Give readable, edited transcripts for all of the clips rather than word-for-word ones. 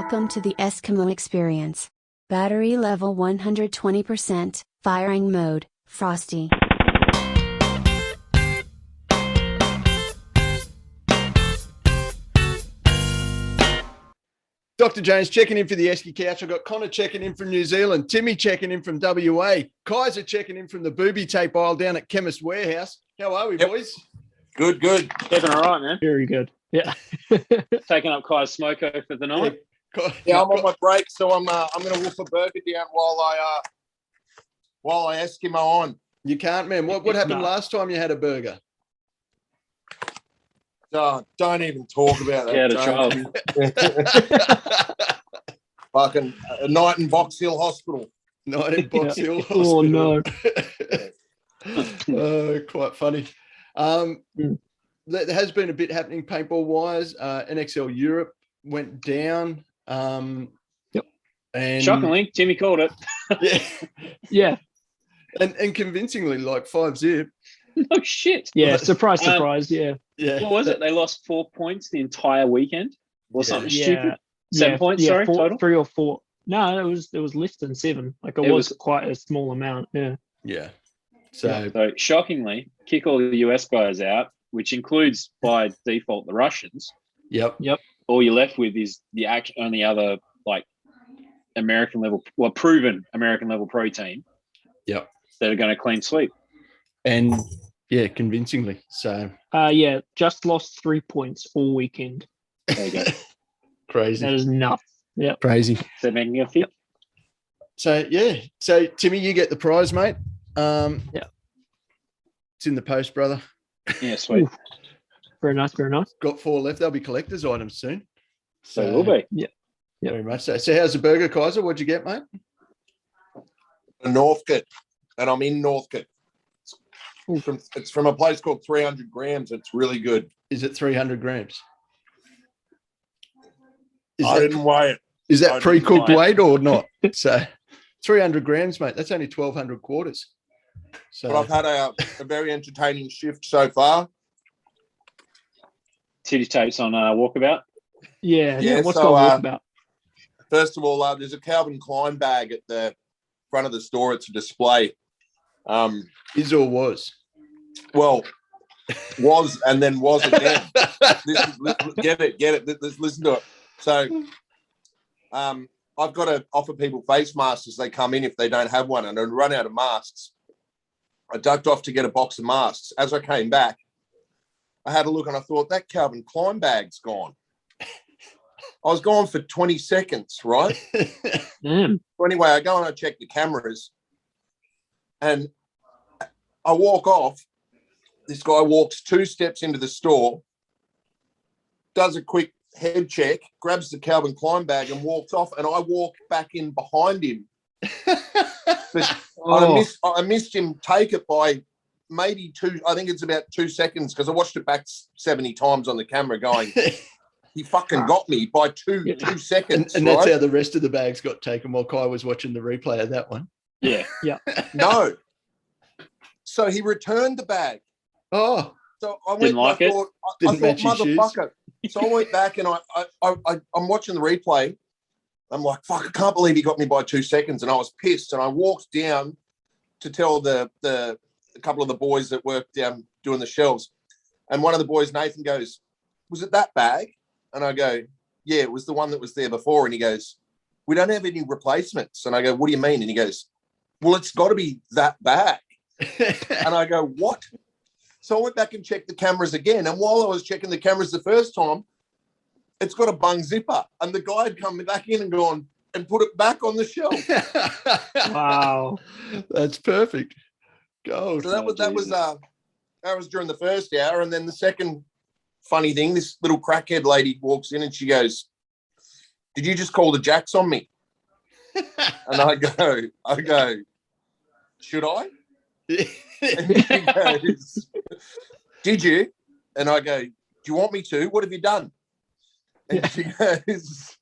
Welcome to the Eskimo experience. Battery level 120%, firing mode, frosty. Dr. Jones checking in for the Eski couch. I've got Connor checking in from New Zealand, Timmy checking in from WA, Kaizer checking in from the booby tape aisle down at Chemist Warehouse. How are we, boys? Good. Keeping all right, man. Very good. Yeah. Taking up Kai's smoko for the night. Yeah, I'm on my break, so I'm going to wolf a burger down while I Eskimo on. You can't, man. What happened last time you had a burger? Don't even talk about that. Fucking a night in Box Hill Hospital. Night in Box Hill Hospital. Oh, no. Quite funny. There has been a bit happening paintball-wise. NXL Europe went down. And shockingly, Timmy called it. Yeah. And convincingly, like 5-0. No shit. Yeah, surprise, yeah. What was it? They lost 4 points the entire weekend or something stupid? 7 points, sorry, total? 3 or 4. No, it was less than 7. Like it was quite a small amount. Yeah. Yeah. So shockingly, kick all the US guys out, which includes by default the Russians. Yep. All you're left with is the only other like American level, proven American level pro team. Yep. That are going to clean sweep. And yeah, convincingly. So just lost 3 points all weekend. There you go. Crazy. That is nuts. Yeah. Crazy. So making a fit. So So Timmy, you get the prize, mate. It's in the post, brother. Yeah, sweet. Ooh. Very nice. Got 4 left. They'll be collector's items soon. So it will be. Yeah. Very much so. So how's the burger, Kaizer? What'd you get, mate? A Northcote, and I'm in Northcote. It's from a place called 300 Grams. It's really good. Is it 300 grams? I didn't weigh it. Is that pre-cooked weight or not? So 300 grams, mate. That's only 1,200 quarters. So but I've had a very entertaining shift so far. Titty tapes on Walkabout. Yeah. What's going Walkabout? First of all, there's a Calvin Klein bag at the front of the store. It's a display. Is or was? Well, was and then was again. Get it. Listen to it. So, I've got to offer people face masks as they come in if they don't have one, and I run out of masks. I ducked off to get a box of masks. As I came back, I had a look and I thought, that Calvin Klein bag's gone. I was gone for 20 seconds, right? Damn. So anyway, I go and I check the cameras and I walk off. This guy walks 2 steps into the store, does a quick head check, grabs the Calvin Klein bag and walks off, and I walk back in behind him. But I missed him take it by maybe 2, I think it's about 2 seconds, because I watched it back 70 times on the camera going, he fucking got me by 2 seconds. And that's how the rest of the bags got taken while Kai was watching the replay of that one. Yeah. No. So he returned the bag. Oh. So I went I thought, motherfucker. So I went back and I'm watching the replay. I'm like, fuck, I can't believe he got me by 2 seconds. And I was pissed. And I walked down to tell a couple of the boys that worked down doing the shelves. And one of the boys, Nathan, goes, was it that bag? And I go, yeah, it was the one that was there before. And he goes, we don't have any replacements. And I go, what do you mean? And he goes, well, it's got to be that bag. And I go, what? So I went back and checked the cameras again. And while I was checking the cameras the first time, it's got a bung zipper. And the guy had come back in and gone and put it back on the shelf. Wow. That's perfect. Gold. So that was during the first hour. And then the second funny thing, this little crackhead lady walks in and she goes, did you just call the jacks on me? And I go, should I? And she goes, did you? And I go, do you want me to? What have you done? And she goes,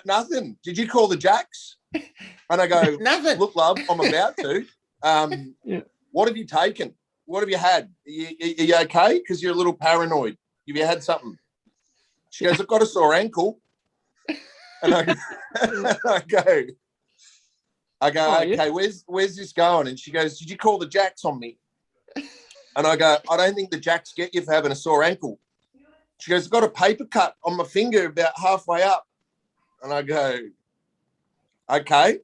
nothing. Did you call the jacks? And I go, nothing. Look, love, I'm about to. What have you taken? What have you had? Are you okay? Because you're a little paranoid. Have you had something? She goes, I've got a sore ankle. And I go, okay, where's this going? And she goes, did you call the jacks on me? And I go, I don't think the jacks get you for having a sore ankle. She goes, I've got a paper cut on my finger about halfway up. And I go, okay.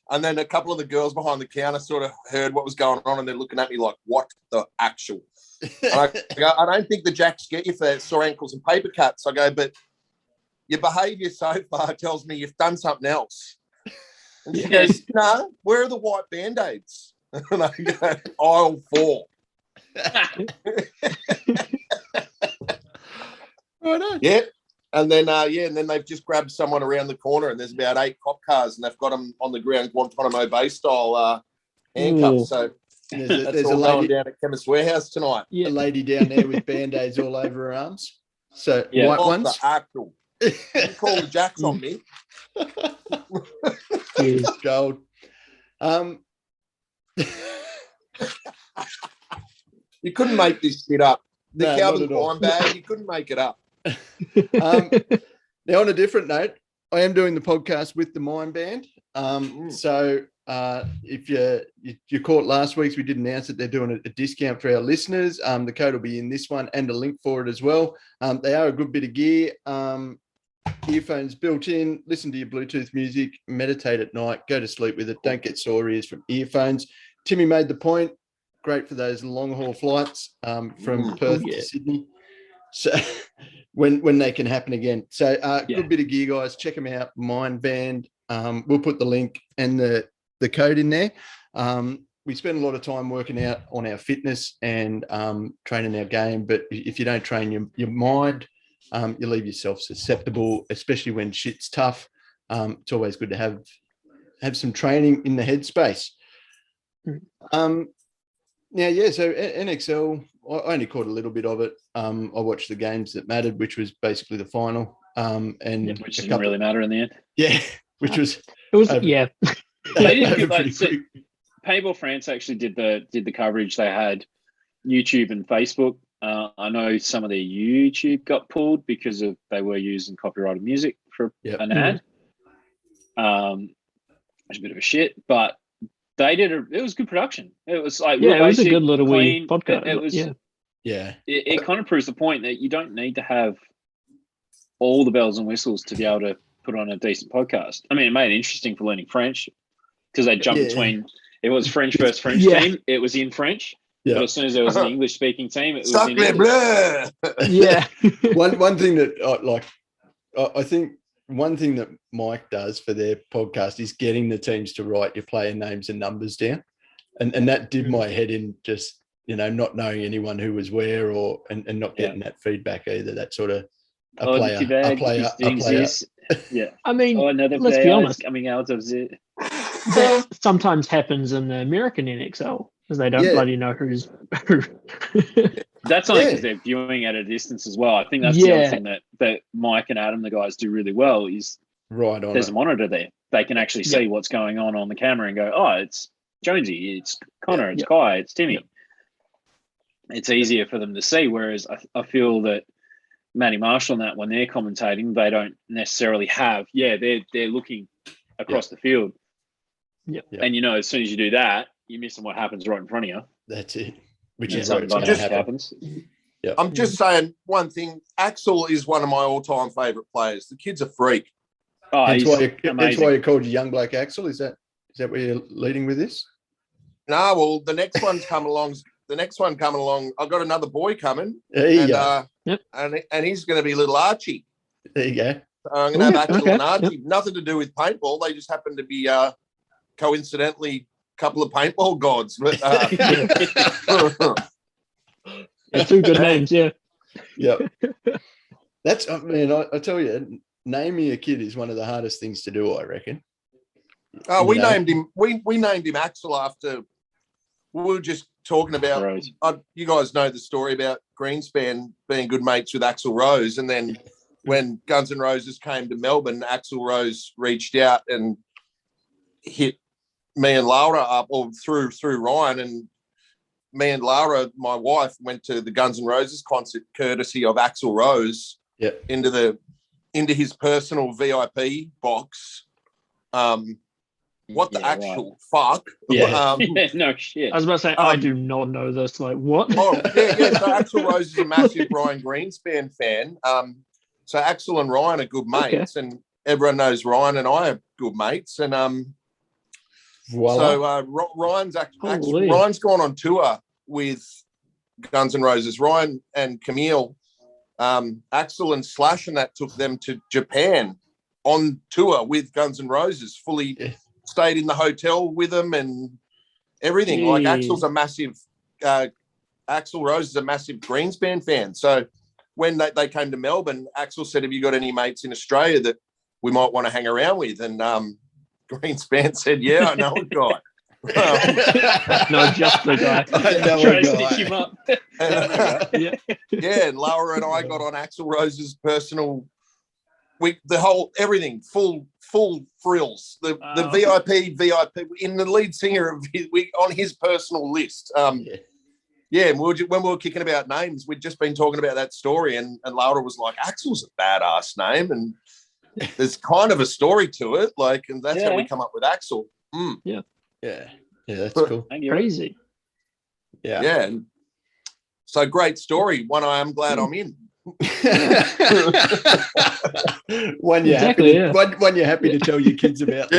And then a couple of the girls behind the counter sort of heard what was going on, and they're looking at me like, what the actual? And I go, I don't think the jacks get you for sore ankles and paper cuts. I go, but your behaviour so far tells me you've done something else. And she goes, no, where are the white Band-Aids? And I go, aisle 4. Right. Yeah. And then, and then they've just grabbed someone around the corner, and there's about 8 cop cars, and they've got them on the ground, Guantanamo Bay style handcuffs. So there's all going down at Chemist Warehouse tonight. A lady down there with Band-Aids all over her arms. So white ones. The actual. You call the jacks on me. Gold. You couldn't make this shit up. The Calvin Klein bag, you couldn't make it up. Now, on a different note, I am doing the podcast with the Mindband. So if you caught last week's, we did announce that they're doing a discount for our listeners. The code will be in this one and a link for it as well. They are a good bit of gear. Earphones built in, listen to your Bluetooth music, meditate at night, go to sleep with it, don't get sore ears from earphones. Timmy made the point, great for those long haul flights from Perth to Sydney. So when they can happen again. So good bit of gear, guys. Check them out, Mindband. We'll put the link and the code in there. We spend a lot of time working out on our fitness and training our game, but if you don't train your mind, you leave yourself susceptible, especially when shit's tough. It's always good to have some training in the headspace. So NXL, I only caught a little bit of it. I watched the games that mattered, which was basically the final. Which didn't really matter in the end. Yeah, which was... They did Paintball France actually did the coverage. They had YouTube and Facebook. I know some of their YouTube got pulled because they were using copyrighted music for an ad. It's a bit of a shit, but they did it was good production. It was like it was a good little wee podcast. It was it kind of proves the point that you don't need to have all the bells and whistles to be able to put on a decent podcast. I mean, it made it interesting for learning French because they jumped between. It was French versus French team. It was in French. Yeah. But as soon as there was an English speaking team, it was in English. Yeah. One thing that I think one thing that Mike does for their podcast is getting the teams to write your player names and numbers down. And that did my head in, just, not knowing anyone who was where and not getting that feedback either. That sort of a player. Yeah. I mean, let's be honest. Coming out of it. That sometimes happens in the American NXL because they don't bloody know who's who. That's only because they're viewing at a distance as well. I think that's the other thing that Mike and Adam, the guys, do really well is there's a monitor there. They can actually see what's going on the camera and go, oh, it's Jonesy, it's Connor, it's Kai, it's Timmy. Yep. It's easier for them to see, whereas I feel that Matty Marshall and that, when they're commentating, they don't necessarily have, they're looking across the field. Yep. And, as soon as you do that, you're missing what happens right in front of you. That's it. Which is what happens. Yep. I'm just saying one thing. Axel is one of my all-time favourite players. The kid's a freak. Oh, that's why you called you Young Black Axel. Is that where you're leading with this? No, well, the next one's coming along. I've got another boy coming. There you go. And he's going to be little Archie. There you go. So I'm going to have Axel and Archie. Yep. Nothing to do with paintball. They just happen to be coincidentally a couple of paintball gods. But, two good names, yeah. That's, I tell you, naming a kid is one of the hardest things to do, I reckon. We named him. We named him Axel after. We were just talking about. You guys know the story about Greenspan being good mates with Axl Rose, and then when Guns N' Roses came to Melbourne, Axl Rose reached out and hit me and Laura up, or through Ryan, and me and Laura, my wife, went to the Guns N' Roses concert courtesy of Axl Rose into the into his personal VIP box. What the actual fuck? Yeah. No shit. I was about to say, I do not know this. Like, what? Oh, yeah. So Axl Rose is a massive Ryan Greenspan fan. So Axl and Ryan are good mates, and everyone knows Ryan and I are good mates. And so Ryan's gone on tour with Guns N' Roses. Ryan and Camille, Axl and Slash and that took them to Japan on tour with Guns N' Roses, fully stayed in the hotel with them and everything. Jeez. Like Axl Rose is a massive Greenspan fan. So when they came to Melbourne, Axl said, have you got any mates in Australia that we might want to hang around with? And Greenspan said, yeah, I know a guy. Not just the guy. Trying to stitch him up. And Laura and I got on Axl Rose's personal everything, full frills. The VIP in the lead singer of on his personal list. When we were kicking about names, we'd just been talking about that story, and Laura was like, Axl's a badass name, and there's kind of a story to it, like, and that's how we come up with Axl. Yeah, that's cool. Crazy. Yeah. So great story. One I am glad I'm in. One you're happy to tell your kids about.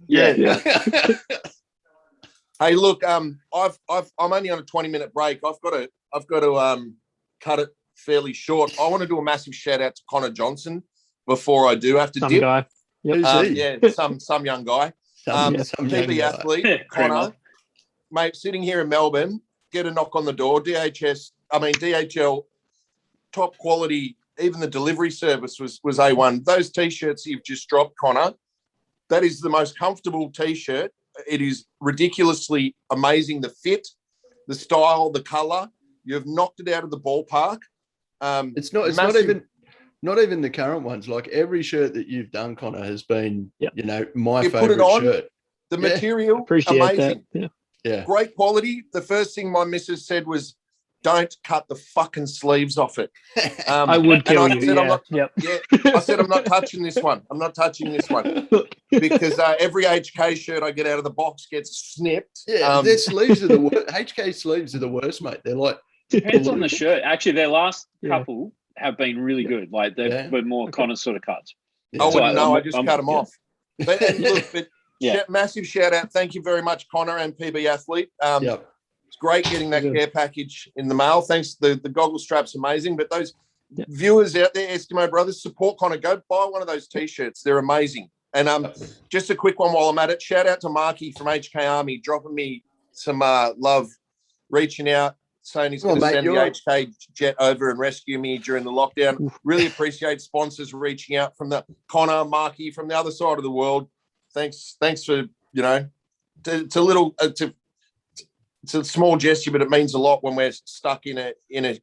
Yeah. Hey, look, I'm only on a 20-minute break. I've got to cut it fairly short. I want to do a massive shout out to Connor Johnson before I do have to dip. Guy. Yep. Some young guy. PB athlete, Connor, mate, sitting here in Melbourne, get a knock on the door. DHL, top quality. Even the delivery service was A1. Those T-shirts you've just dropped, Connor, that is the most comfortable T-shirt. It is ridiculously amazing. The fit, the style, the colour. You've knocked it out of the ballpark. It's not even the current ones. Like every shirt that you've done, Connor, has been, my favourite shirt. The material, appreciate amazing. That. Yeah. Great quality. The first thing my missus said was, don't cut the fucking sleeves off it. I would kill you. I said, I'm not touching this one. Because every HK shirt I get out of the box gets snipped. Yeah, their sleeves are the worst. HK sleeves are the worst, mate. They're like... Depends on the shirt. Actually, their last couple have been really good. Like, they've been more Connor sort of cuts. I wouldn't know. I just cut them off. But massive shout out. Thank you very much, Connor and PB Athlete. It's great getting that care package in the mail. Thanks. The goggle strap's amazing. But those viewers out there, Eskimo Brothers, support Connor. Go buy one of those T-shirts. They're amazing. And just a quick one while I'm at it. Shout out to Marky from HK Army, dropping me some love, reaching out, saying he's going to send the HK jet over and rescue me during the lockdown. Really appreciate sponsors reaching out from the Connor, Marky from the other side of the world. Thanks for, it's a small gesture, but it means a lot when we're stuck in a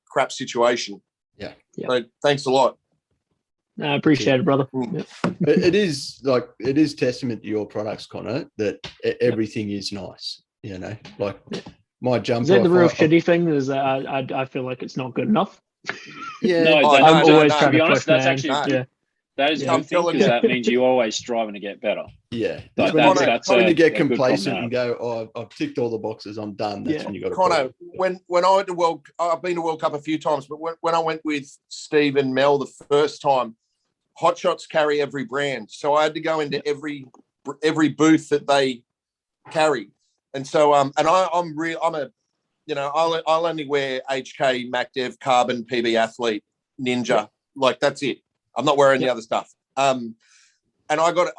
crap situation. Yeah. So thanks a lot. I appreciate it, brother. It is testament to your products, Connor, that everything is nice. Like my jumper. Is that the real shitty thing? Is that I feel like it's not good enough. Yeah. I'm always trying to be to honest, push, that's man. actually that is good thing, because that means you're always striving to get better. Yeah. Like that's when you get complacent and go, I've ticked all the boxes, I'm done. That's when you got to Connor, when I went to I've been to World Cup a few times, but when I went with Steve and Mel the first time, Hot Shots carry every brand. So I had to go into every booth that they carry. And so I'll only wear HK, MacDev, Carbon, PB Athlete, Ninja. Like that's it. I'm not wearing the other stuff. And I got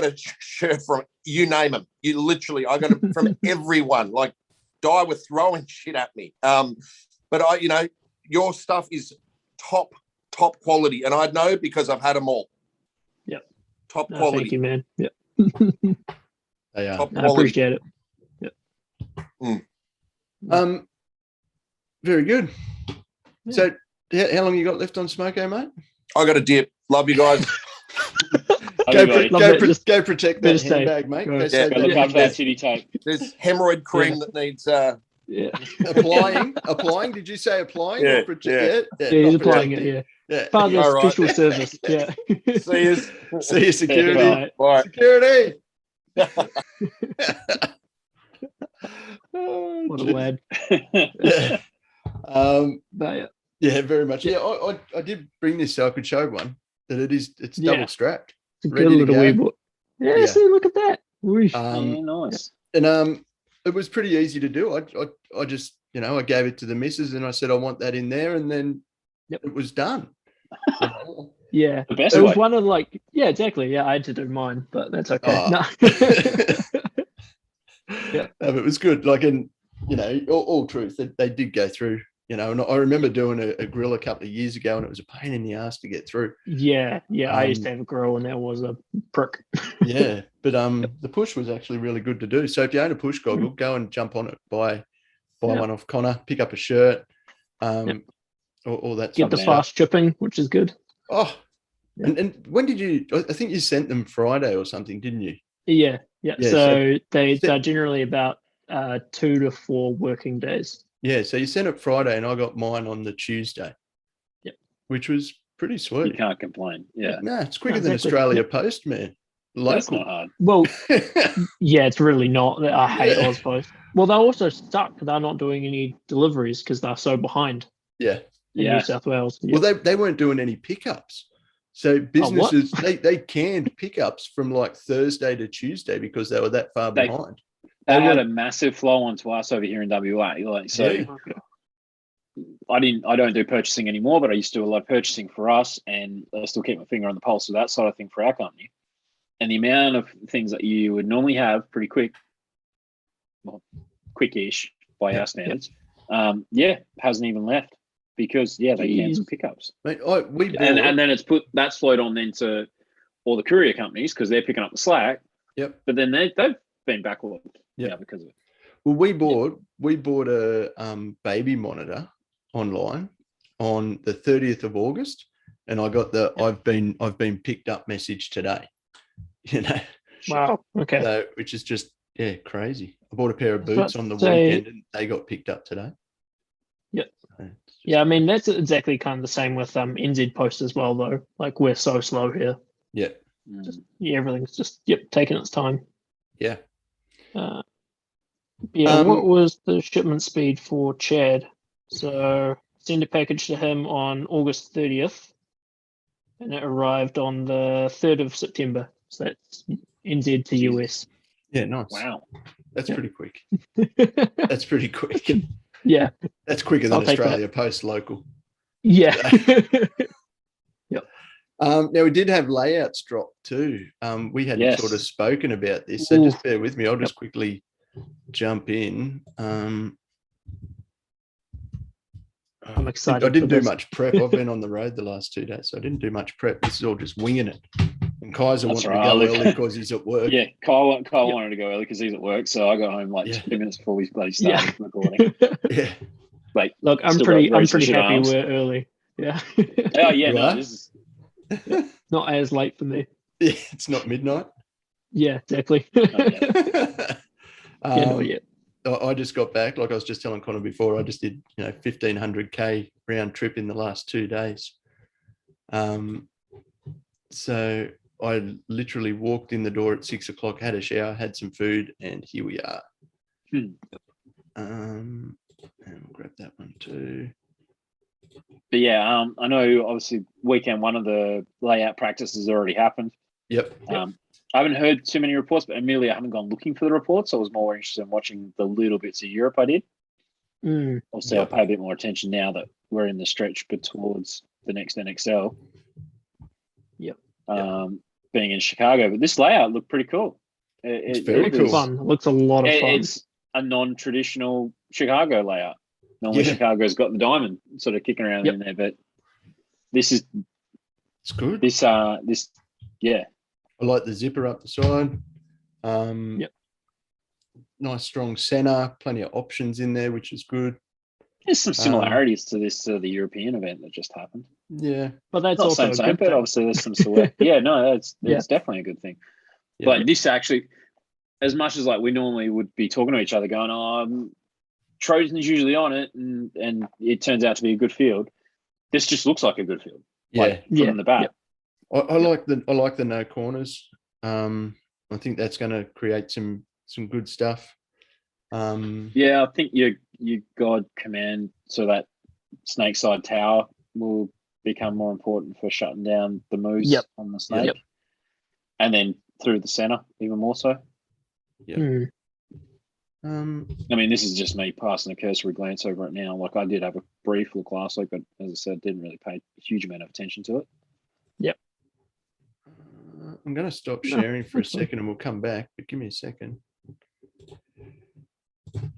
a shirt from, you name them. I got it from everyone. Like Di were throwing shit at me. But your stuff is top quality, and I know because I've had them all. Yep. Top quality. Thank you, man. Yep. They are. I appreciate it. Yep. Very good. Yeah. So how long you got left on Smoko, mate? I got a dip. Love you guys. Go protect that handbag, mate. Go look after that titty tape. There's hemorrhoid cream that needs applying. Did you say applying? Yeah. Yeah, he's applying it. Yeah. Yeah. Father special service. Yeah. See you. See you, security. Yeah. Bye. Security. What a lad. Yeah. But, Yeah, very much. Yeah, I did bring this so I could show one that it's double strapped. It's a good little wee boy. Yeah, see, look at that. Nice. And it was pretty easy to do. I just, I gave it to the missus and I said I want that in there, and then it was done. Yeah, the best it was way. one of exactly. Yeah, I had to do mine, but that's okay. No. Yeah, but it was good. And all truth, they did go through. And I remember doing a grill a couple of years ago, and it was a pain in the ass to get through. Yeah. I used to have a grill, and that was a prick. Yeah, but the push was actually really good to do. So if you own a push goggle, go and jump on it, buy one off Connor, pick up a shirt, all that. Get the fast shipping, which is good. Oh, and when did you? I think you sent them Friday or something, didn't you? Yeah. So they're generally about 2 to 4 working days. Yeah, so you sent it Friday, and I got mine on the Tuesday. Yep. Which was pretty sweet. You can't complain. Yeah. No, it's quicker than Australia Post, man. Local. That's not hard. Well, yeah, it's really not. I hate Oz Post. Well, they're also stuck. They're not doing any deliveries because they're so behind. Yeah. In New South Wales. Well, they weren't doing any pickups. So businesses, they canned pickups from Thursday to Tuesday because they were that far behind. They had a massive flow on to us over here in WA. I don't do purchasing anymore, but I used to do a lot of purchasing for us, and I still keep my finger on the pulse of that sort of thing for our company. And the amount of things that you would normally have pretty quick, well, quickish by our standards, hasn't even left because they cancel pickups. Mate, and then that's flowed on then to all the courier companies because they're picking up the slack. Yep. But then they've been backlogged because of it. Well, we bought a baby monitor online on the 30th of August, and I got I've been picked up message today. Wow. Okay. So, which is just crazy. I bought a pair of boots on the weekend, and they got picked up today. Yep. Yeah, I mean that's exactly kind of the same with NZ Post as well, though. We're so slow here. Yeah. Everything's just taking its time. Yeah. What was the shipment speed for Chad? So send a package to him on August 30th, and it arrived on the 3rd of September. So that's NZ to US. Yeah, nice. Wow. That's pretty quick. That's pretty quick. Yeah. That's quicker than Australia Post local. Yeah. Yep. Now we did have layouts drop too. We hadn't sort of spoken about this, so just bear with me. I'll just quickly jump in. I'm excited. I didn't do much prep. I've been on the road the last 2 days, so I didn't do much prep. This is all just winging it. And Kaizer wanted to go early because he's at work. Yeah, Kyle wanted to go early because he's at work, so I got home 2 minutes before we bloody started recording. Yeah. Look, I'm pretty happy we're early. Yeah. Oh yeah, no, this is not as late for me. Yeah, it's not midnight. Yeah, exactly. I just got back, like I was just telling Connor before, I just did 1,500k round trip in the last 2 days. So I literally walked in the door at 6 o'clock, had a shower, had some food, and here we are. And we'll grab that one too. But yeah, I know obviously weekend one of the layout practices already happened. Yep. I haven't heard too many reports, but admittedly I haven't gone looking for the reports. I was more interested in watching the little bits of Europe I did. Obviously, I'll pay a bit more attention now that we're in the stretch towards the next NXL. Being in Chicago, but this layout looked pretty cool. It's very cool. Fun. It looks a lot of fun. It's a non-traditional Chicago layout. Normally, Chicago's got the diamond sort of kicking around in there, but this is it's good. I like the zipper up the side. Nice strong center, plenty of options in there, which is good. There's some similarities to the European event that just happened. Yeah, but that's not also same, but obviously there's some that's definitely a good thing. Yeah. But this actually, as much as we normally would be talking to each other, going, Trojan's usually on it, and it turns out to be a good field. This just looks like a good field. like from the bat. I like the no corners. I think that's going to create some good stuff. I think your God command, so that snake side tower will become more important for shutting down the moose on the snake, and then through the center even more so. Yeah. I mean, this is just me passing a cursory glance over it now. Like, I did have a brief look last week, but as I said, didn't really pay a huge amount of attention to it. Yep. I'm going to stop sharing for a second and we'll come back, but give me a second.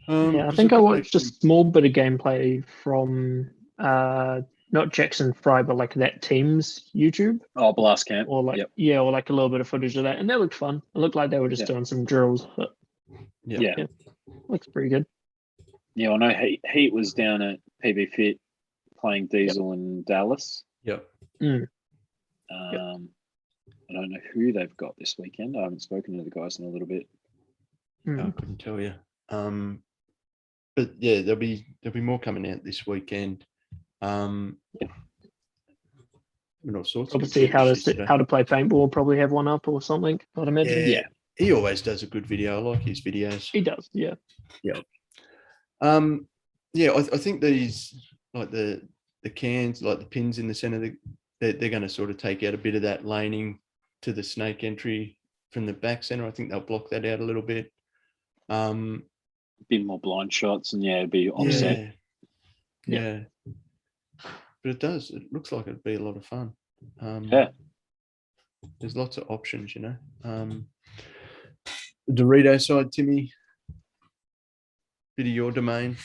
I think I watched a small bit of gameplay from not Jackson Fry, but like that team's YouTube. Oh, Blast Camp. Or like or like a little bit of footage of that, and that looked fun. It looked like they were just doing some drills, but looks pretty good. Yeah, I know Heat was down at PB Fit playing Diesel in Dallas. Yep. I don't know who they've got this weekend. I haven't spoken to the guys in a little bit. I couldn't tell you. But yeah, there'll be more coming out this weekend. All sorts. Obviously, how to play paintball. Probably have one up or something. I'd imagine. Yeah, he always does a good video. I like his videos. He does. Yeah. I think these, like the cans, like the pins in the center, they're going to sort of take out a bit of that laning to the snake entry from the back center. I think they'll block that out a little bit. A bit more blind shots and it'd be offset. Yeah. But it looks like it'd be a lot of fun. There's lots of options, The Dorito side, Timmy, bit of your domain.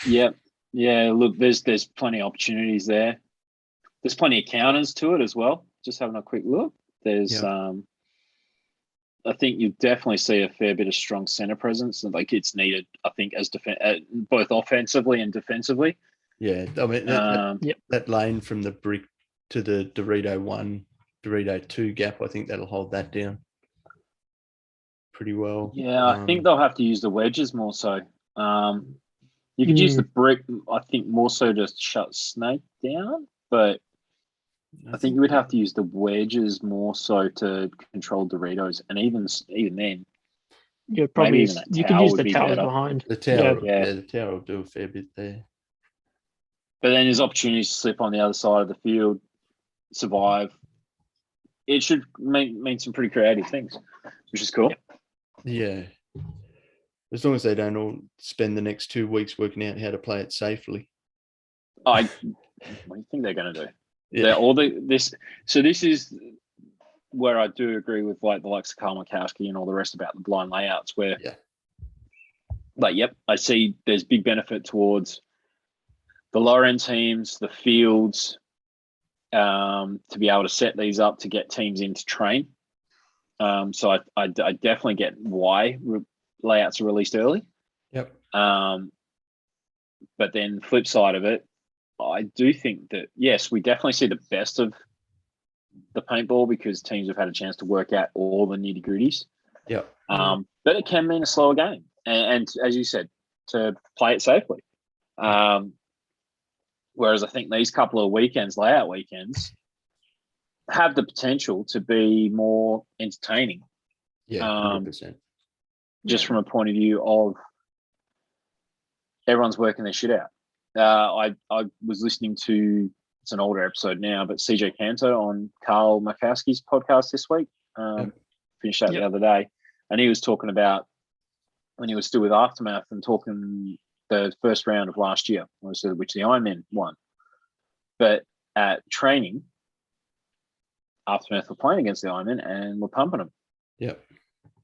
Yeah. Look, there's plenty of opportunities there. There's plenty of counters to it as well. Just having a quick look. There's I think you definitely see a fair bit of strong center presence, and like it's needed. I think as both offensively and defensively. Yeah, I mean that lane from the brick to the Dorito 1, Dorito 2 gap, I think that'll hold that down pretty well. Yeah, I think they'll have to use the wedges more so. You could use the brick, I think, more so to shut Snake down, but I think you would have to use the wedges more so to control Doritos, and even then, you could use the towers behind. The tower, the tower will do a fair bit there. But then there's opportunities to slip on the other side of the field, survive. It should mean some pretty creative things, which is cool. Yeah. As long as they don't all spend the next 2 weeks working out how to play it safely. What do you think they're going to do? Yeah. This is where I do agree with like the likes of Carl Makowski and all the rest about the blind layouts where I see there's big benefit towards the lower end teams, the fields, to be able to set these up to get teams in to train. So I definitely get why layouts are released early. Yep. But then the flip side of it, I do think that, yes, we definitely see the best of the paintball because teams have had a chance to work out all the nitty-gritties. Yeah. But it can mean a slower game. And as you said, to play it safely. Whereas I think these couple of weekends, layout weekends, have the potential to be more entertaining. Yeah, 100%. Just from a point of view of everyone's working their shit out. I was listening to, it's an older episode now, but CJ Cantor on Carl Makowski's podcast this week. Finished that the other day. And he was talking about when he was still with Aftermath and talking the first round of last year, which the Ironman won. But at training, Aftermath were playing against the Ironman and were pumping them.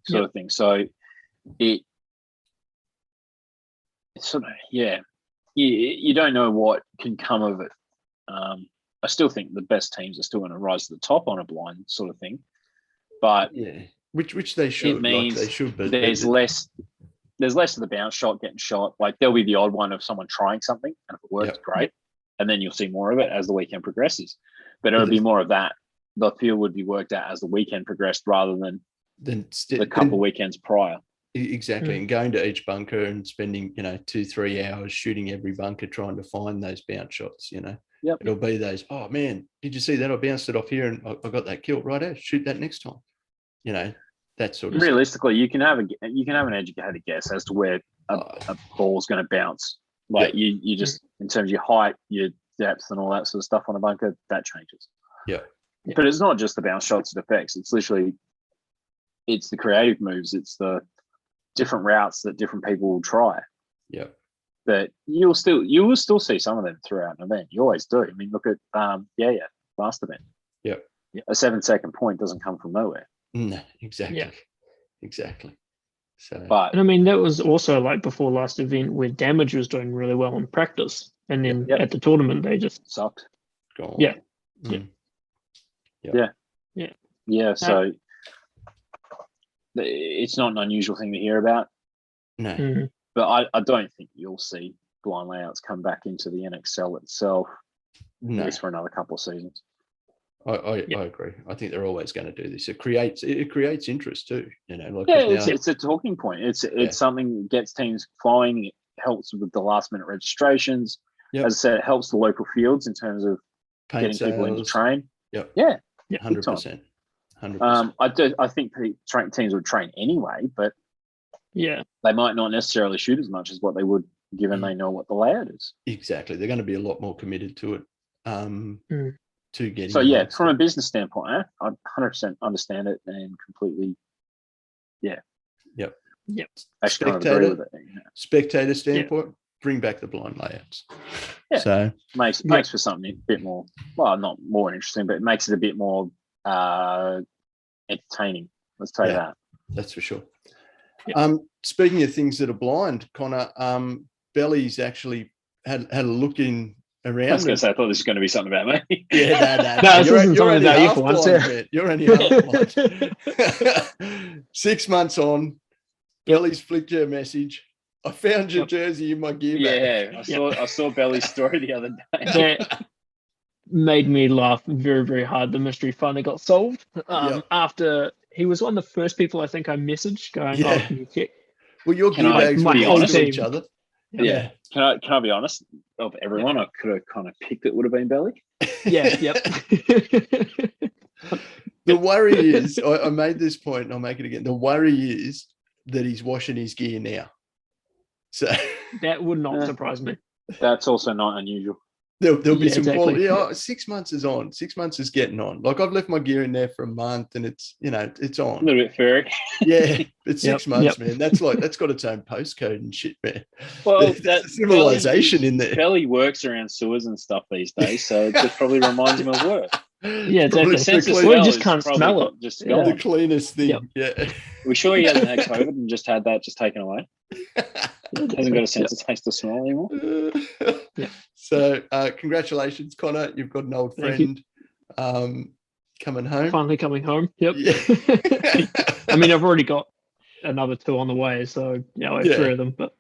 Sort of thing. So it's sort of, you don't know what can come of it. I still think the best teams are still going to rise to the top on a blind sort of thing. But which they should. It means they should, but there's less of the bounce shot getting shot. Like there'll be the odd one of someone trying something, and if it works, great. And then you'll see more of it as the weekend progresses. But it'll be more of that. The field would be worked out as the weekend progressed rather than the couple of weekends prior. Exactly. And going to each bunker and spending, 2-3 hours shooting every bunker trying to find those bounce shots, Yep. It'll be those, oh man, did you see that? I bounced it off here and I got that kill. Right, shoot that next time. You know, that sort of realistically, you can have an educated guess as to where a ball's going to bounce. Like you just, in terms of your height, your depth, and all that sort of stuff on a bunker, that changes. Yeah. But it's not just the bounce shots it affects. It's literally, it's the creative moves. It's the different routes that different people will try. Yeah. That you will still see some of them throughout an event. You always do. I mean, look at last event. Yeah. A 7-second point doesn't come from nowhere. No, exactly. Exactly. So, but I mean, that was also like before last event where Damage was doing really well in practice, and then at the tournament they just sucked. Gone. Yeah. So it's not an unusual thing to hear about. No. But I don't think you'll see blind layouts come back into the NXL itself. No. At least for another couple of seasons. I agree. I think they're always going to do this. It creates interest too. You know, like it's a talking point. It's something that gets teams flying. It helps with the last minute registrations. Yep. As I said, it helps the local fields in terms of getting people in to train. Yep. Yeah. 100%. 100%. I think teams would train anyway, but they might not necessarily shoot as much as what they would, given they know what the layout is. Exactly. They're going to be a lot more committed to it. To getting from a business standpoint, I 100% understand it and completely. Actually, agree with it. Spectator standpoint, bring back the blind layouts. Yeah. So makes for something a bit more, not more interesting, but it makes it a bit more entertaining. Let's tell you that. That's for sure. Speaking of things that are blind, Connor, Belly's actually had a look in around. I was going to say, I thought this was going to be something about me. No, this isn't something about you for once. You're only half blind. 6 months on, Belly's flicked you a message. I found your jersey in my gear bag. I saw Belly's story the other day. That made me laugh very, very hard. The mystery finally got solved. After he was one of the first people I think I messaged going, can you check? Well, your gear bags were next to each other. Yeah. Can I be honest? Of everyone, I could have kind of picked it would have been Belly. The worry is, I made this point and I'll make it again. The worry is that he's washing his gear now. So that would not surprise me. That's also not unusual. There'll be some quality. 6 months is on. 6 months is getting on. Like I've left my gear in there for a month and it's on. A little bit furry. Yeah, but 6 months, man. That's got its own postcode and shit, man. Well, that's civilization in there. Belly works around sewers and stuff these days, so it just probably reminds him of work. Yeah, exactly. We just can't smell it. Just the cleanest thing. Yep. Yeah. We're sure he hasn't had COVID and just had that taken away. Hasn't got a sense of taste or smell anymore. So congratulations, Connor. You've got an old friend coming home. Finally coming home. Yep. Yeah. I mean, I've already got another 2 on the way, so I have 3 of them, but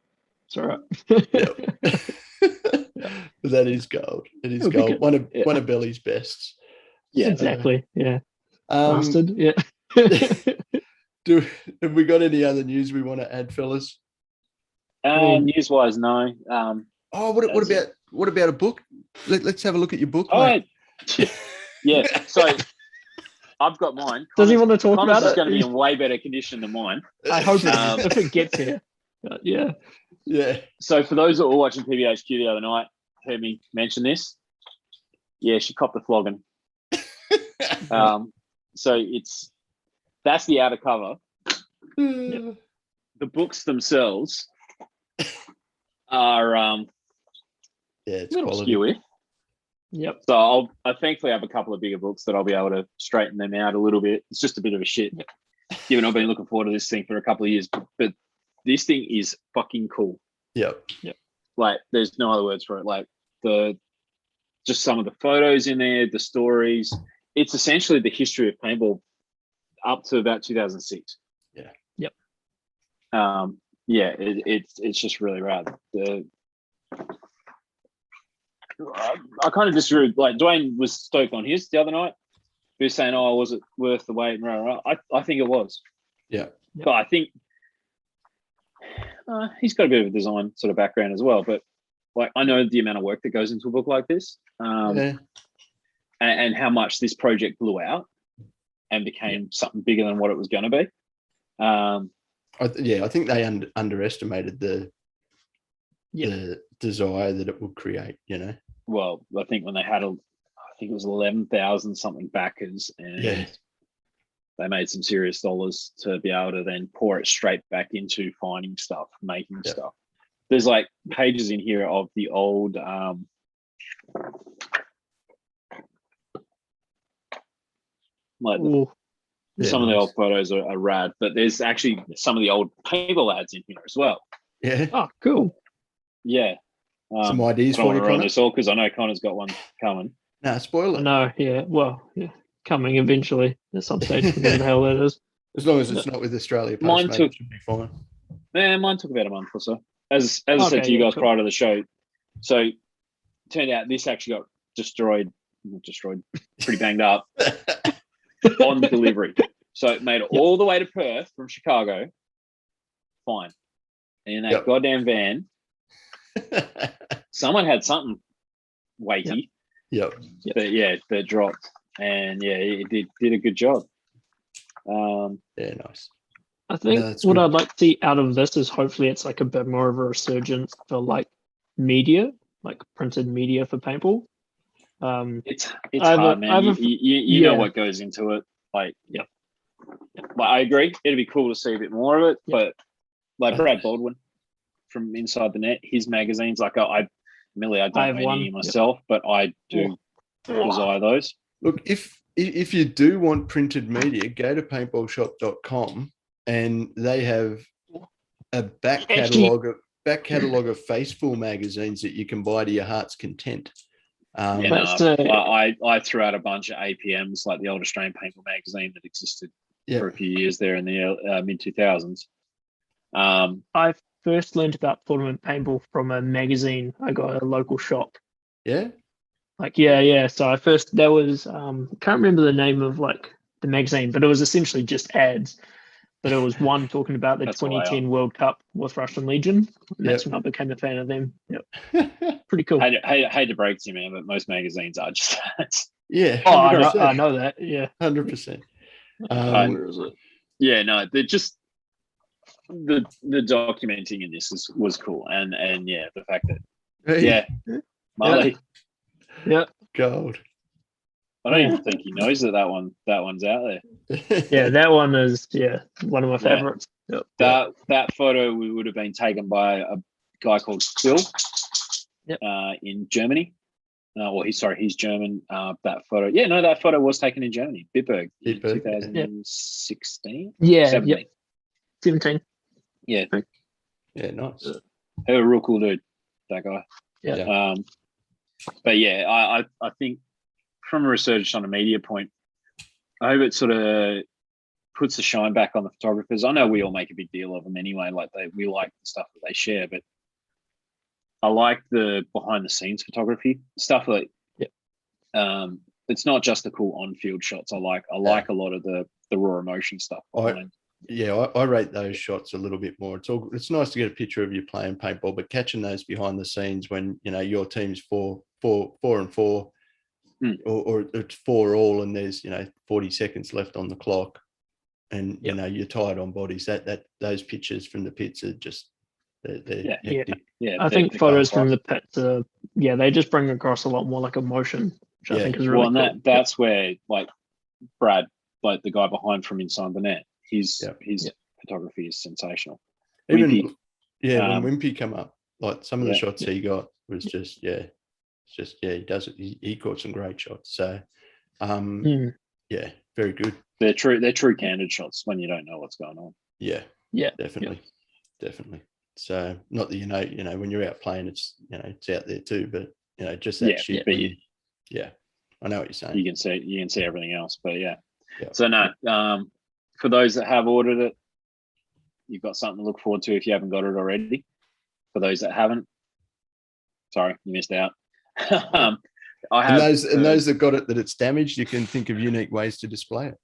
it's all right. But that is gold. It is gold. One of Belly's bests. Yeah, exactly. Bastard. Yeah. Have we got any other news we want to add, fellas? News-wise, no. What about a book? Let's have a look at your book. Yeah. So I've got mine. Does he want to talk about it? It's going to be in way better condition than mine. I hope if it gets here. Yeah. So for those that were watching PBHQ the other night, heard me mention this. Yeah, she copped the flogging. So that's the outer cover. The books themselves are it's a little quality. skewy. Yep. So I thankfully have a couple of bigger books that I'll be able to straighten them out a little bit. It's just a bit of a shit, given I've been looking forward to this thing for a couple of years. But this thing is fucking cool. Yep. Like there's no other words for it. Like just some of the photos in there, the stories. It's essentially the history of paintball up to about 2006. Yeah. Yep. It's just really rad. I kind of disagree. Like Dwayne was stoked on his the other night. He was saying, "Oh, was it worth the wait?" I think it was. Yeah. But I think he's got a bit of a design sort of background as well. But like I know the amount of work that goes into a book like this, and how much this project blew out and became something bigger than what it was going to be. I think they underestimated the desire that it would create. Well, I think when they had I think it was 11,000 something backers, and they made some serious dollars to be able to then pour it straight back into finding stuff, making stuff. There's like pages in here of the old some of the old photos are rad, but there's actually some of the old paintball ads in here as well. Yeah. Oh, cool. Yeah. Some ideas for you, Connor? Because I know Connor's got one coming. No, spoiler. No, yeah. Well, coming eventually at some stage, whatever the hell that is. As long as it's not with Australia Post, it should be fine. Yeah, mine took about a month or so. As I said to you guys prior to the show, so it turned out this actually got pretty banged up on delivery. So it made it all the way to Perth from Chicago, fine. And in that goddamn van, someone had something weighty. That dropped. And it did a good job. Nice. I think what I'd like to see out of this is hopefully it's like a bit more of a resurgence for like media, like printed media for paintball. It's hard, man. You know what goes into it. Like, Like, I agree. It'd be cool to see a bit more of it, but like Brad Baldwin from Inside the Net, his magazines, like I don't read any myself, but I do desire those. Look, if you do want printed media, go to paintballshop.com and they have a back catalogue of Faceful magazines that you can buy to your heart's content. I threw out a bunch of APMs, like the old Australian Paintball magazine that existed for a few years there in the mid 2000s. I first learned about tournament paintball from a magazine I got at a local shop. Yeah. So that was can't remember the name of like the magazine, but it was essentially just ads. But it was one talking about the 2010 World Cup with Russian Legion. And that's when I became a fan of them. Yep. Pretty cool. Hate to break to you, man, but most magazines are just ads. Yeah. 100%. I know that. Yeah. 100%. Where is it? Yeah, no, they're just the documenting in this was cool, and the fact that Marley, gold. I don't even think he knows that one's out there. Yeah, that one is one of my favorites. Yep. That photo would have been taken by a guy called Phil in Germany. He's German. That photo. That photo was taken in Germany, Bitburg. 2016? Yeah. 17. 17. Yeah. Yeah, nice. He was a real cool dude, that guy. Yeah. But I think from a research on a media point, I hope it sort of puts the shine back on the photographers. I know we all make a big deal of them anyway. Like we like the stuff that they share, but I like the behind the scenes photography stuff. Like, it's not just the cool on-field shots. I like a lot of the raw emotion stuff behind. I rate those shots a little bit more. It's nice to get a picture of you playing paintball, but catching those behind the scenes when your team's 4-4, or it's 4-all, and there's 40 seconds left on the clock, and you're tired on bodies. That those pictures from the pits are just they're hectic. I think photos from the pits they just bring across a lot more like emotion, which I think is really cool. That's where like Brad, like the guy behind from Inside the Net, his photography is sensational. Even Wimpy, when Wimpy come up, like some of the shots he got was just he does it. He caught some great shots. So very good. They're true candid shots when you don't know what's going on. Yeah, definitely. So not that when you're out playing, it's it's out there too, but just that shit. But I know what you're saying. You can see everything else, but So no, for those that have ordered it, you've got something to look forward to if you haven't got it already. For those that haven't, sorry, you missed out. I have, and those that got it that it's damaged, you can think of unique ways to display it.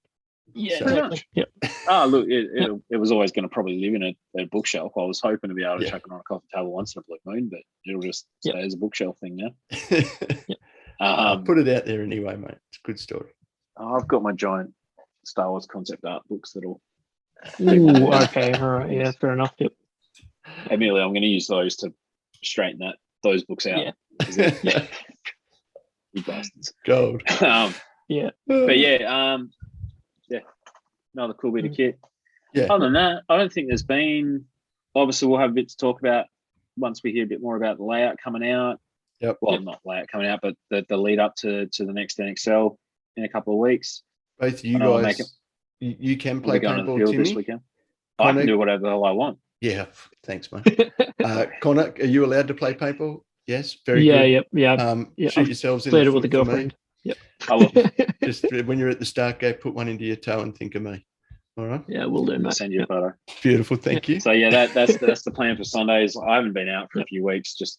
Yeah, So- exactly. Yep. Oh, look, it was always going to probably live in a bookshelf. I was hoping to be able to chuck it on a coffee table once in a blue moon, but it'll just stay as a bookshelf thing now. I'll put it out there anyway, mate. It's a good story. I've got my giant Star Wars concept art books that'll. Ooh, okay, all right, yeah, fair enough. Yep. Immediately, I'm going to use those to straighten those books out. Yeah. You bastards. Gold. Yeah. But yeah, another cool bit of kit. Yeah. Other than that, I don't think there's been. Obviously, we'll have a bit to talk about once we hear a bit more about the layout coming out. Yep. Well, not layout coming out, but the lead up to the next NXL in a couple of weeks. Both of you And I'll guys, make it- you can We'll be play going to the paintball, field Timmy. this weekend. I can do whatever the hell I want. Yeah, thanks, mate. Connor, are you allowed to play paintball? Yes, very good. Yeah. Shoot I've yourselves in played the it with a foot for me. girlfriend. Yep. I will. Just when you're at the start gate, put one into your toe and think of me. All right. Yeah, we'll do, I'll mate. send you a photo. Beautiful. Thank you. So yeah, that's the plan for Sundays. I haven't been out for a few weeks. Just,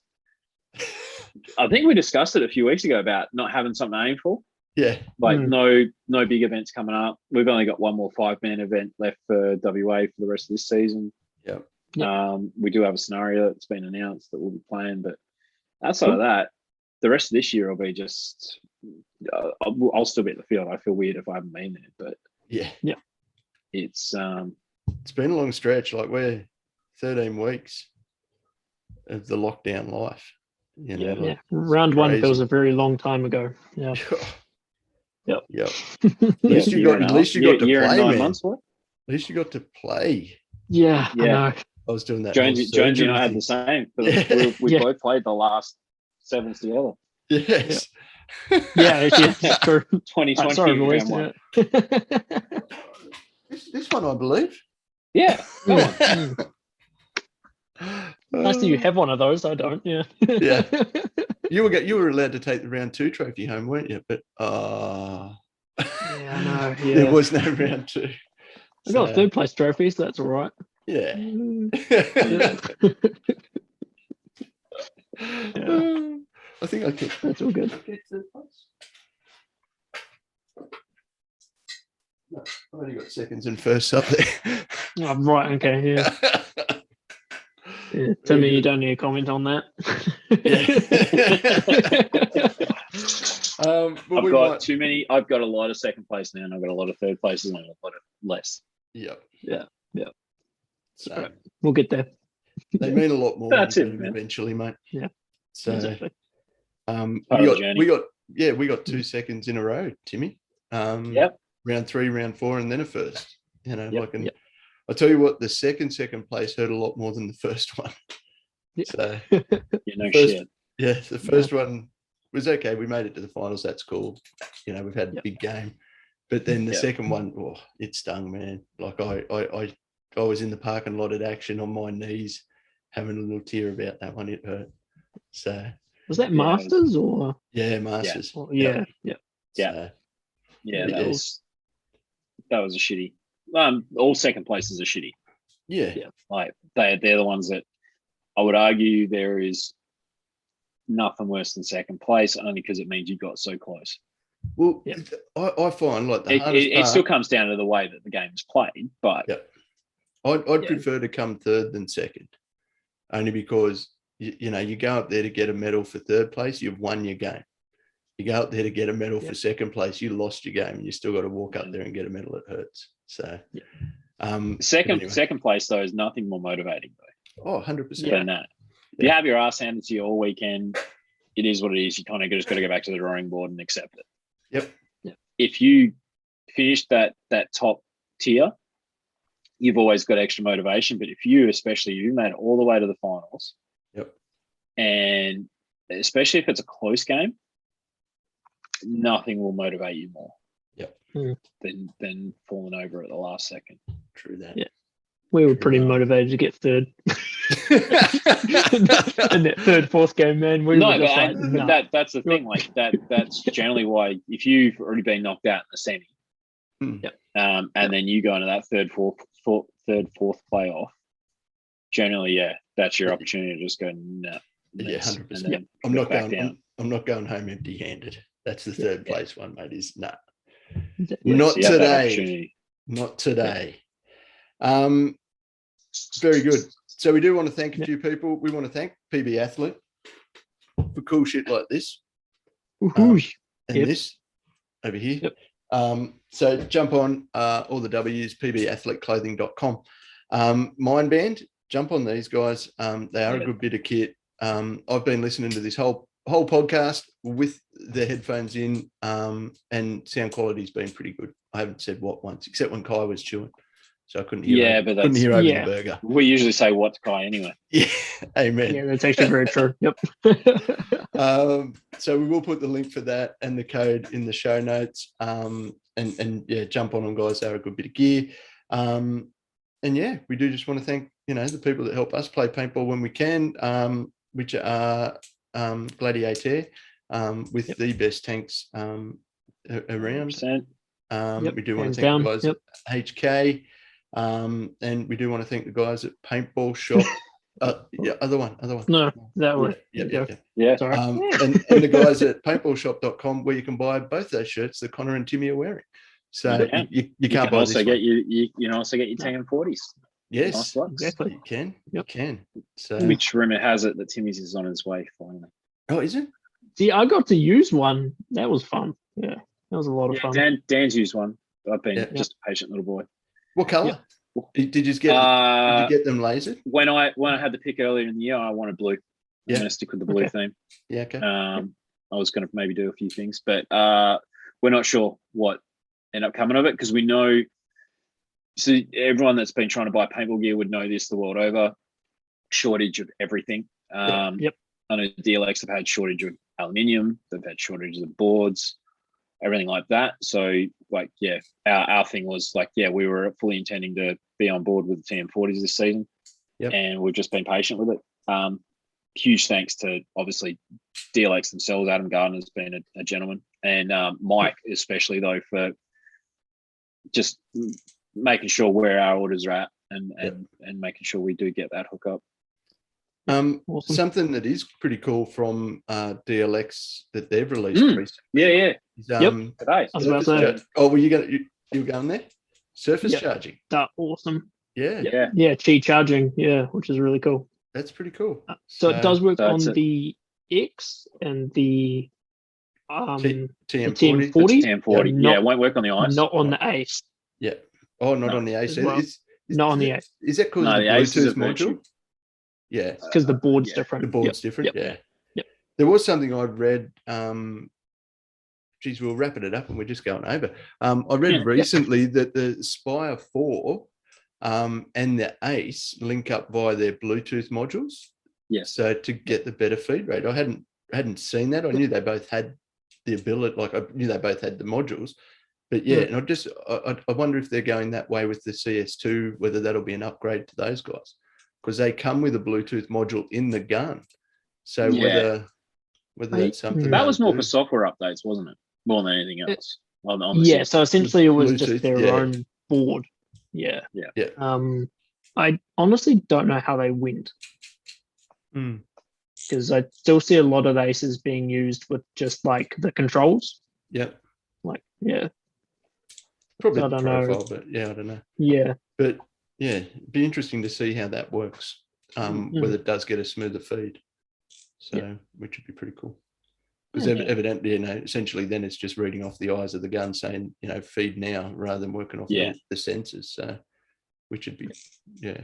I think we discussed it a few weeks ago about not having something to aim for. Yeah. Like no big events coming up. We've only got one more 5-man event left for WA for the rest of this season. Yep. We do have a scenario that's been announced that we'll be playing, but outside of that, the rest of this year will be just. I'll still be at the field. I feel weird if I haven't been there, but yeah, it's been a long stretch. Like we're 13 weeks of the lockdown life. You know, yeah. Round crazy. 1 feels a very long time ago. Yeah. Yep. At least you got to play, 9 man. months, what? At least you got to play. Yeah. I know. I was doing that. Jonesy and I had the same. We both played the last 7s together. Yes. Yeah, it's true. 2020. Sorry, boys. round 1. This one, I believe. Yeah. That one. Nice that you have one of those. I don't. Yeah. Yeah. You were allowed to take the round 2 trophy home, weren't you? But yeah, I know. Yeah. there was no round 2. I got a 3rd place trophy, so that's all right. Yeah. I think I can. That's all good. No, I've only got seconds and firsts up there. Oh, right. Okay. Yeah. Timmy, you don't need to comment on that. I've got a lot of 2nd place now, and I've got a lot of 3rd places, and a lot of less. Yep. Yeah. So we'll get there. they mean a lot more. That's it, man. Eventually, mate. Yeah. So Exactly. we got 2 seconds in a row, Timmy. Yep. Round 3, round 4, and then a first. You know, I'll tell you what, the second place hurt a lot more than the first one. Yeah. So Shit. Yeah, the first one was okay. We made it to the finals. That's cool. You know, we've had a big game. But then the second one, it stung, man. Like I was in the parking lot at Action on my knees, having a little tear about that one. It hurt. So was that Masters or? Yeah, Masters. Yeah. So, that was a shitty. All 2nd places are shitty. Yeah. Like they're the ones that I would argue there is nothing worse than 2nd place, only because it means you got so close. Well, I find like the hardest it still comes down to the way that the game is played, but I'd prefer to come 3rd than 2nd, only because you know you go up there to get a medal for 3rd place, you've won your game. You go up there to get a medal for 2nd place, you lost your game, and you still got to walk up there and get a medal. It hurts. So, second place though is nothing more motivating though. Oh, 100%. Than that. If you have your ass handed to you all weekend, it is what it is. You kind of just got to go back to the drawing board and accept it. Yep. If you finish that top tier, you've always got extra motivation. But if you made it all the way to the finals, and especially if it's a close game, nothing will motivate you more. Than falling over at the last second. True that. Yeah. We were pretty motivated to get 3rd. In that 3rd, 4th game, man. That's the thing. Like that's generally why if you've already been knocked out in the semi, and then you go into that 3rd, 4th playoff, generally, that's your opportunity to just go, nah. 100%. I'm not going home empty-handed. That's the 3rd place one, mate. Is nah. Not today. Not today. Very good. So we do want to thank a few people. We want to thank PB Athlete for cool shit like this. And this over here. So jump on all the W's, pbathleteclothing.com. Mindband, jump on these guys. They are a good bit of kit. I've been listening to this whole podcast with the headphones in, and sound quality's been pretty good. I haven't said what once, except when Kai was chewing. So I couldn't hear over the burger. We usually say what to Kai anyway. Yeah, amen. Yeah, that's actually very true. Yep. So we will put the link for that and the code in the show notes. And yeah, jump on them, guys. They're a good bit of gear. And yeah, we do just want to thank, the people that help us play paintball when we can, which are Gladiator, with the best tanks around. We do want to thank the guys at HK. And we do want to thank the guys at Paintball Shop. Other one. No, that one. Yeah. Sorry. And the guys at paintballshop.com, where you can buy both those shirts that Connor and Timmy are wearing. So you can't buy also this get you can also get your 10 and 40s. Yes, nice exactly. You can. You can. So which rumor has it that Timmy's is on his way finally. Oh, is it? See, I got to use one. That was fun. Yeah, that was a lot of fun. Dan's used one. I've been just a patient little boy. What colour? Did you get them lasered? When I had the pick earlier in the year, I wanted blue. I'm going to stick with the blue theme. Yeah, okay. I was going to maybe do a few things, but we're not sure what ended up coming of it, because we know. So everyone that's been trying to buy paintball gear would know this the world over. Shortage of everything. I know DLX have had shortage of aluminium. They've had shortages of boards, everything like that. So our thing was we were fully intending to be on board with the TM40s this season, and we've just been patient with it. Huge thanks to obviously DLX themselves. Adam Gardner's been a gentleman, and Mike especially though, for just making sure where our orders are at and making sure we do get that hook up. Awesome. Something that is pretty cool from DLX that they've released recently. Today. Oh, were you going there? Surface charging. That's awesome. Yeah. Qi charging. Yeah, which is really cool. That's pretty cool. So it does work on the X and the TM40. TM40. It won't work on the ice. Not on the Ace. Yeah. Oh, not on the Ace. Well, not on the Ace. Is that because of the Bluetooth module? Yeah. Because the board's different. The board's different. Yep. There was something I read. Geez, we're wrapping it up and we're just going over. I read recently that the Spire 4 and the Ace link up via their Bluetooth modules. Yes. So to get the better feed rate. I hadn't seen that. I knew they both had the ability, I knew they both had the modules. But and I wonder if they're going that way with the CS2, whether that'll be an upgrade to those guys, because they come with a Bluetooth module in the gun. So whether that's something that was more for software updates, wasn't it? More than anything else. So essentially it was Bluetooth, just their own board. Yeah. I honestly don't know how they went, because I still see a lot of Aces being used with just the controls. Probably I don't profile, but I don't know. Yeah. But it'd be interesting to see how that works, whether it does get a smoother feed. So, which would be pretty cool. Because evidently, essentially then it's just reading off the eyes of the gun saying, feed now, rather than working off the sensors. So, which would be,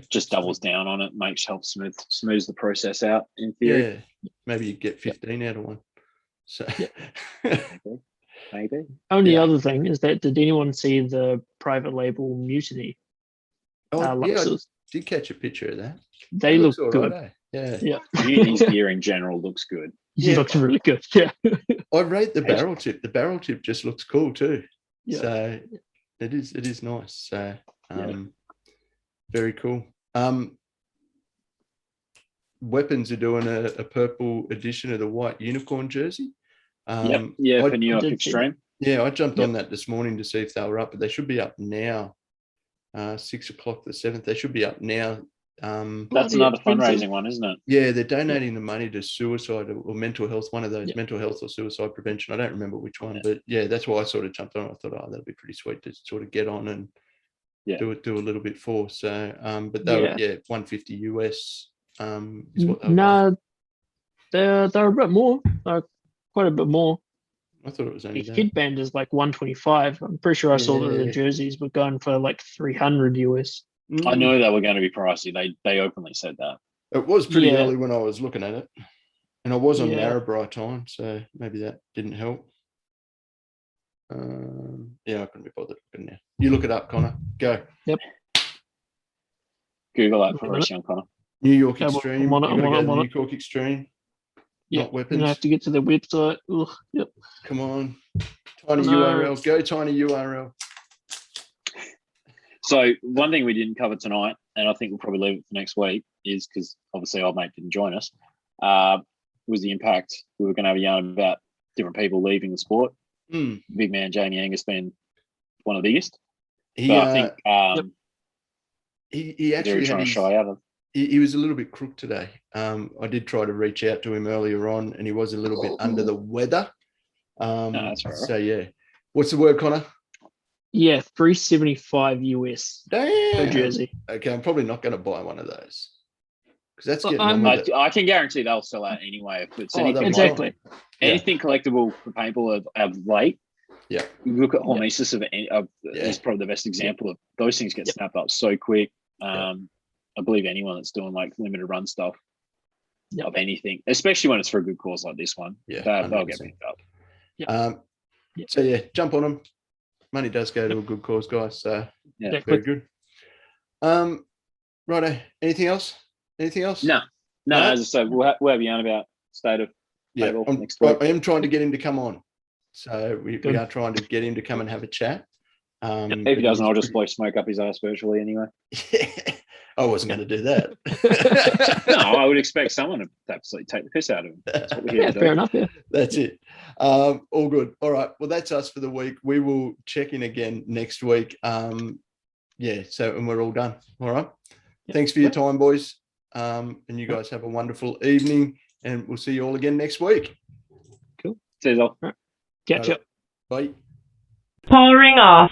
just doubles down on it, helps smooths the process out in theory. Yeah. Maybe you get 15 out of one. So, maybe. Only other thing is that, did anyone see the private label Mutiny? I did catch a picture of that. They look good. Right, Yeah. Mutiny's gear in general looks good. It looks really good. Yeah. I rate the barrel tip. The barrel tip just looks cool too. Yeah. So it is nice. So very cool. Weapons are doing a purple edition of the white unicorn jersey. For New York Extreme. Yeah, I jumped on that this morning to see if they were up, but they should be up now. 6 o'clock the 7th. They should be up now. That's another fundraising one, isn't it? Yeah, they're donating the money to suicide or mental health, one of those mental health or suicide prevention. I don't remember which one, but that's why I sort of jumped on. I thought, that'd be pretty sweet to sort of get on and do a little bit for. So, but they were 150 US. Is what they were. No, they're a bit more. They're quite a bit more. I thought it was only The that. headband is like 125. I'm pretty sure I saw that the jerseys were going for like 300 US. I know they were going to be pricey. They openly said that. It was pretty early when I was looking at it, and I was on Narrabri time, so maybe that didn't help. I couldn't be bothered looking now. You look it up, Connor. Go. Yep. Google that for us, young Connor. New York Extreme. I'm on it. New York Extreme. Yeah, not weapons. You're gonna have to get to the website. Ugh, yep. Come on. Tiny URL. Go tiny URL. So one thing we didn't cover tonight, and I think we'll probably leave it for next week, is because obviously old mate didn't join us, was the impact. We were going to have a yarn about different people leaving the sport. Big man Jamie Angus being one of the biggest. I think he actually trying to shy out of. He was a little bit crook today. I did try to reach out to him earlier on, and he was a little bit under the weather. That's right. So what's the word, Connor? Yeah, 375 US per Damn. jersey. Okay, I'm probably not going to buy one of those because that's getting I can guarantee they'll sell out anyway. If it's exactly anything collectible for paintball of late. Yeah, you look at Hormesis is probably the best example of those things get snapped up so quick. I believe anyone that's doing like limited run stuff of anything, especially when it's for a good cause like this one, they'll get picked up. So jump on them. Money does go to a good cause, guys. So very good. Righto. Anything else? No. As I said, we'll have a yarn about state of next week. I am trying to get him to come on. So we are trying to get him to come and have a chat. If he doesn't, I'll just blow smoke up his ass virtually anyway. I wasn't going to do that. No, I would expect someone to absolutely take the piss out of him. That's what we're here to do. Fair enough. Yeah, that's it. All good. All right. Well, that's us for the week. We will check in again next week. And we're all done. All right. Thanks for your time, boys. And you guys have a wonderful evening, and we'll see you all again next week. Cool. See you all. Catch up. Bye. Powering off.